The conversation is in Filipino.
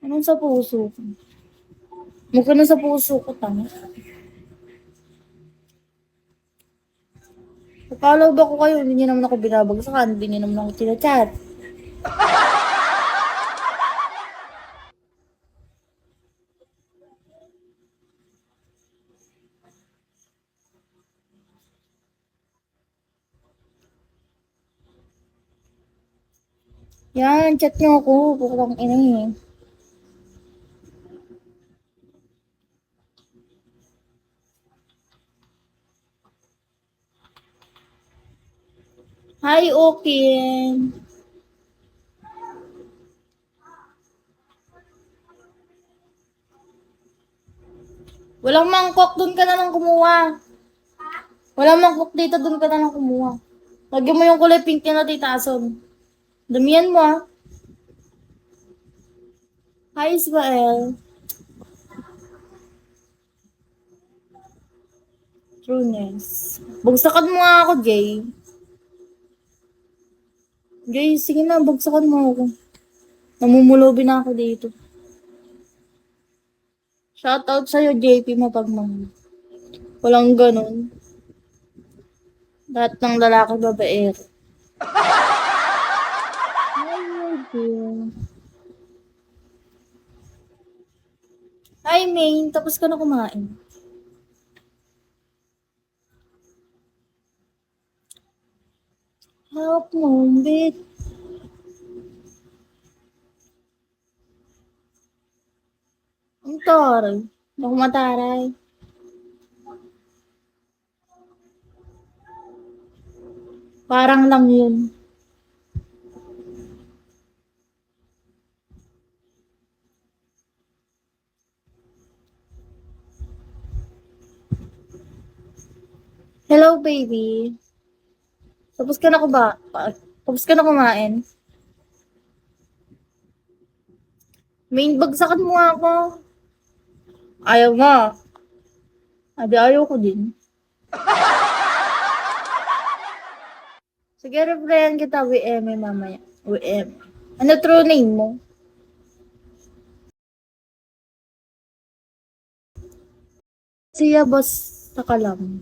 Anong sa puso ko? Mukha na sa puso ko, tanga. Follow ba ko kayo? Hindi niyo naman ako binabagsakan. Hindi niyo naman ako chinachat. Yan, chat niyo ako. Bukang ina eh. Hi, Okin. Walang mangkok, dun ka na lang kumuha. Walang mangkok dito, dun ka na lang kumuha. Lagyan mo yung kulay pink niya na titason. Damihan mo ah. Hi, Ismael. Trueness. Bagsakan mo nga ako, Jay. Jay, sige na, bagsakan mo ako. Namumulobi na ako dito. Shoutout sa'yo, JP Mapagmahal. Walang ganun. Lahat ng lalaki babaero. Hi, Main. Tapos ka na kumain. Help mo, bit. Ang taray. Hindi ako mataray. Parang lang yun. Hello, baby. Tapos ka na Tapos ka na kumain? Main, bagsakan mo nga ako. Ayaw nga. Adi, ayaw ko din. Sige, replyan kita, WM mamaya. WM. Ano true name mo? Siya, boss, saka lang.